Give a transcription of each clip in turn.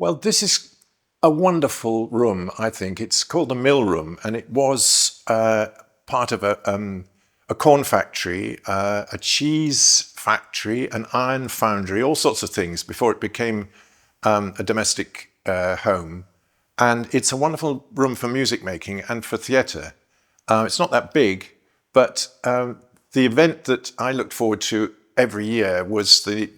Well, this is a wonderful room, I think. It's called the Mill Room, and it was part of a corn factory, a cheese factory, an iron foundry, all sorts of things before it became a domestic home. And it's a wonderful room for music making and for theatre. It's not that big, but the event that I looked forward to every year was the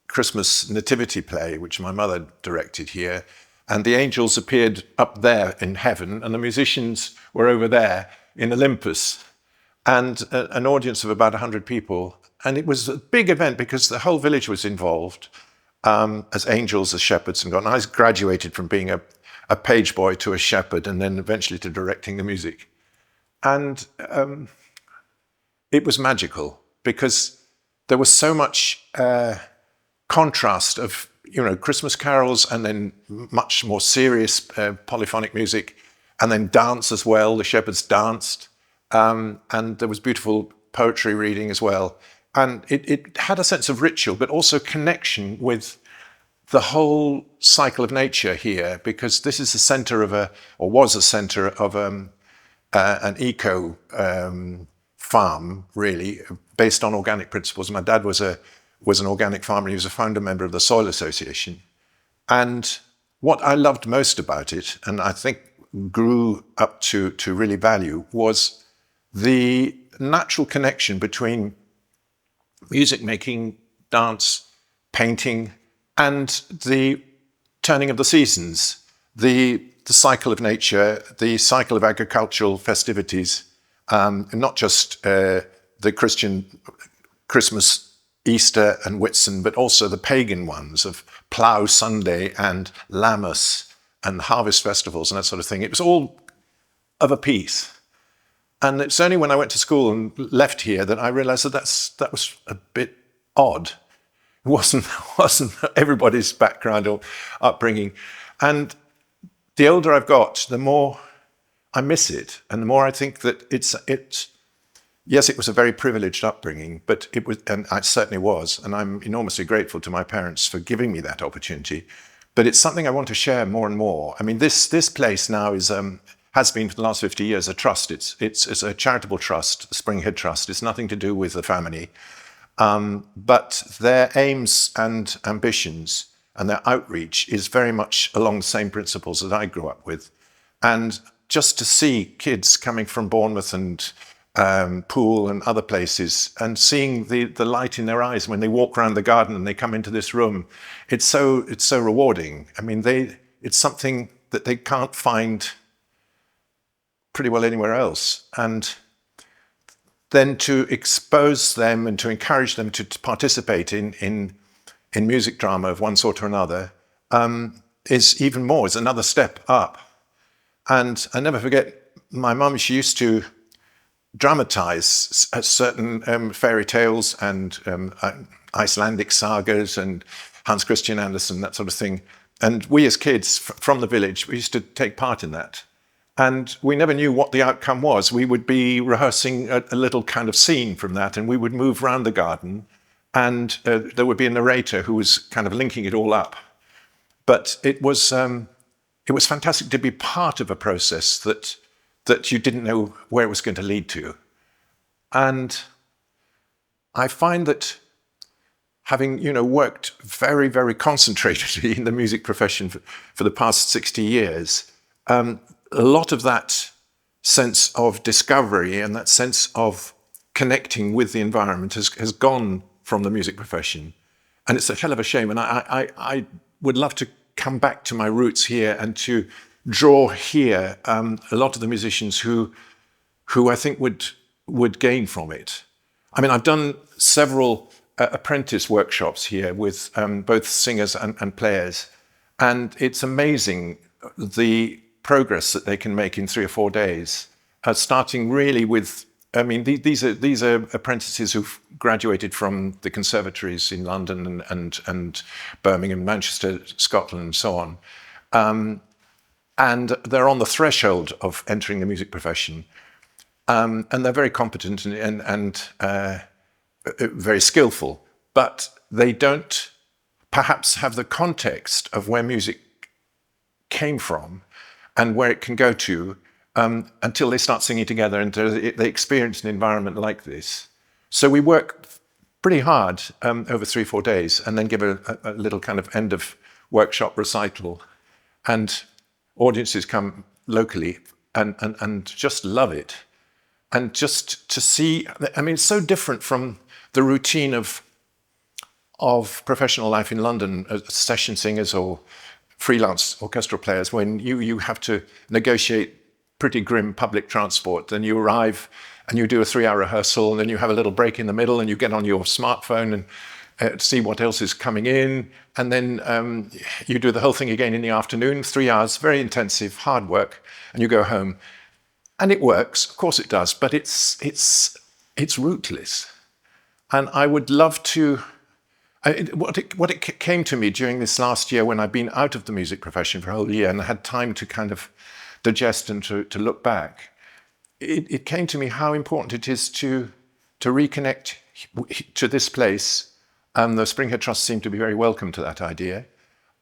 Christmas nativity play, which my mother directed here. And the angels appeared up there in heaven, and the musicians were over there in Olympus, and an audience of about 100 people. And it was a big event because the whole village was involved as angels, as shepherds, and God. And I graduated from being a page boy to a shepherd, and then eventually to directing the music. And it was magical because there was so much contrast of Christmas carols and then much more serious polyphonic music, and then dance as well. The shepherds danced, and there was beautiful poetry reading as well. And it had a sense of ritual, but also connection with the whole cycle of nature here, because this is the center of was a center of an eco farm, really, based on organic principles. My dad was an organic farmer. He was a founder member of the Soil Association. And what I loved most about it, and I think grew up to really value, was the natural connection between music making, dance, painting, and the turning of the seasons, the cycle of nature, the cycle of agricultural festivities, not just the Christian Christmas, Easter and Whitsun, but also the pagan ones of Plough Sunday and Lammas and harvest festivals and that sort of thing. It was all of a piece. And it's only when I went to school and left here that I realized that was a bit odd. It wasn't everybody's background or upbringing. And the older I've got, the more I miss it, and the more I think that yes, it was a very privileged upbringing, but it was, and it certainly was, and I'm enormously grateful to my parents for giving me that opportunity. But it's something I want to share more and more. I mean, this place now has been for the last 50 years a trust. It's a charitable trust, Springhead Trust. It's nothing to do with the family, but their aims and ambitions and their outreach is very much along the same principles that I grew up with. And just to see kids coming from Bournemouth and Poole and other places, and seeing the light in their eyes when they walk around the garden and they come into this room, it's so rewarding. I mean, it's something that they can't find pretty well anywhere else. And then to expose them and to encourage them to participate in music drama of one sort or another is even more, is another step up. And I never forget, my mum, she used to dramatize certain fairy tales and Icelandic sagas and Hans Christian Andersen, that sort of thing. And we as kids from the village, we used to take part in that. And we never knew what the outcome was. We would be rehearsing a little kind of scene from that, and we would move around the garden, and there would be a narrator who was kind of linking it all up. But it was fantastic to be part of a process that you didn't know where it was going to lead to. And I find that having worked very, very concentratedly in the music profession for the past 60 years, a lot of that sense of discovery and that sense of connecting with the environment has gone from the music profession. And it's a hell of a shame. And I would love to come back to my roots here and to draw here a lot of the musicians who I think would gain from it. I mean, I've done several apprentice workshops here with both singers and players, and it's amazing the progress that they can make in 3 or 4 days, starting really with, I mean, these are apprentices who've graduated from the conservatories in London and Birmingham, Manchester, Scotland, and so on. And they're on the threshold of entering the music profession. And they're very competent and very skillful, but they don't perhaps have the context of where music came from and where it can go to until they start singing together and they experience an environment like this. So we work pretty hard over 3-4 days and then give a little kind of end of workshop recital. And audiences come locally and just love it. And just to see, I mean, it's so different from the routine of professional life in London, session singers or freelance orchestral players, when you have to negotiate pretty grim public transport. Then you arrive and you do a 3-hour rehearsal, and then you have a little break in the middle and you get on your smartphone and see what else is coming in. And then you do the whole thing again in the afternoon, 3 hours, very intensive, hard work, and you go home. And it works, of course it does, but it's rootless. And I would love to, what it came to me during this last year when I've been out of the music profession for a whole year and I had time to kind of digest and to look back, it came to me how important it is to reconnect to this place. The Springhead Trust seemed to be very welcome to that idea,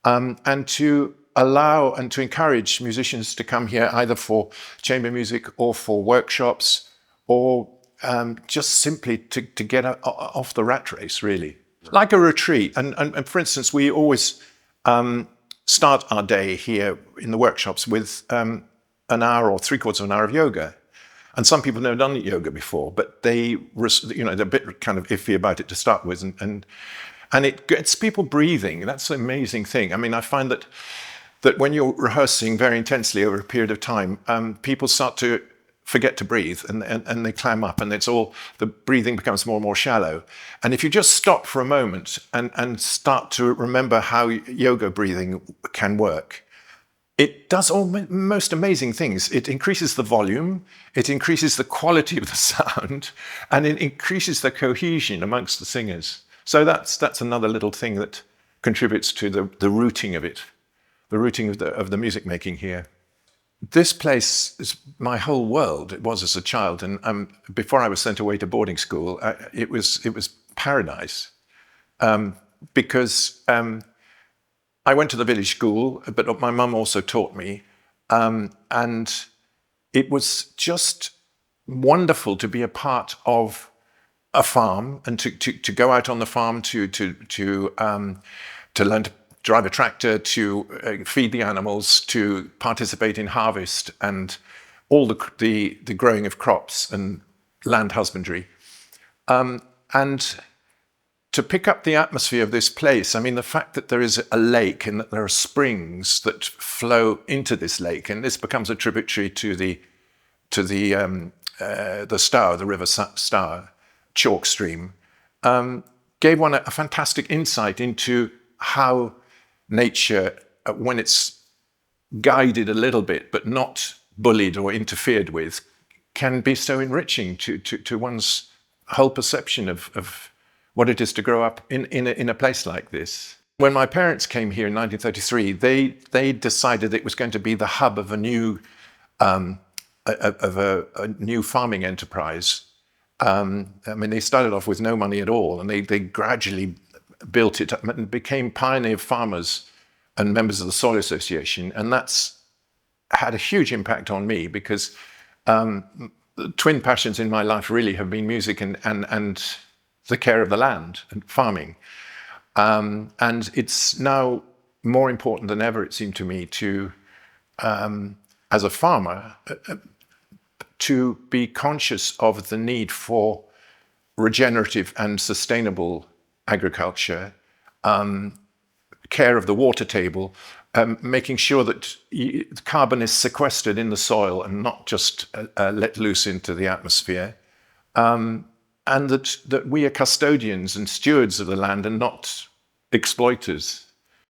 and to allow and to encourage musicians to come here either for chamber music or for workshops or just simply to get off the rat race, really. Like a retreat. And for instance, we always start our day here in the workshops with an hour or 3/4 of an hour of yoga. And some people have never done yoga before, but they're a bit kind of iffy about it to start with. And it gets people breathing. That's an amazing thing. I mean, I find that when you're rehearsing very intensely over a period of time, people start to forget to breathe and they clam up, and the breathing becomes more and more shallow. And if you just stop for a moment and start to remember how yoga breathing can work, it does all most amazing things. It increases the volume, it increases the quality of the sound, and it increases the cohesion amongst the singers. So that's another little thing that contributes to the rooting of it, the rooting of the music making here. This place is my whole world. It was as a child, and before I was sent away to boarding school, it was paradise, because I went to the village school, but my mum also taught me, and it was just wonderful to be a part of a farm and to go out on the farm to learn to drive a tractor, to feed the animals, to participate in harvest and all the growing of crops and land husbandry, and to pick up the atmosphere of this place. I mean, the fact that there is a lake and that there are springs that flow into this lake, and this becomes a tributary to the Stour, the River Stour, chalk stream, gave one a fantastic insight into how nature, when it's guided a little bit but not bullied or interfered with, can be so enriching to one's whole perception of what it is to grow up in a place like this. When my parents came here in 1933, they decided it was going to be the hub of a new farming enterprise. I mean, they started off with no money at all, and they gradually built it up and became pioneer farmers and members of the Soil Association. And that's had a huge impact on me, because the twin passions in my life really have been music and the care of the land and farming. And it's now more important than ever, it seemed to me, to, as a farmer, to be conscious of the need for regenerative and sustainable agriculture, care of the water table, making sure that carbon is sequestered in the soil and not just let loose into the atmosphere, and that we are custodians and stewards of the land and not exploiters.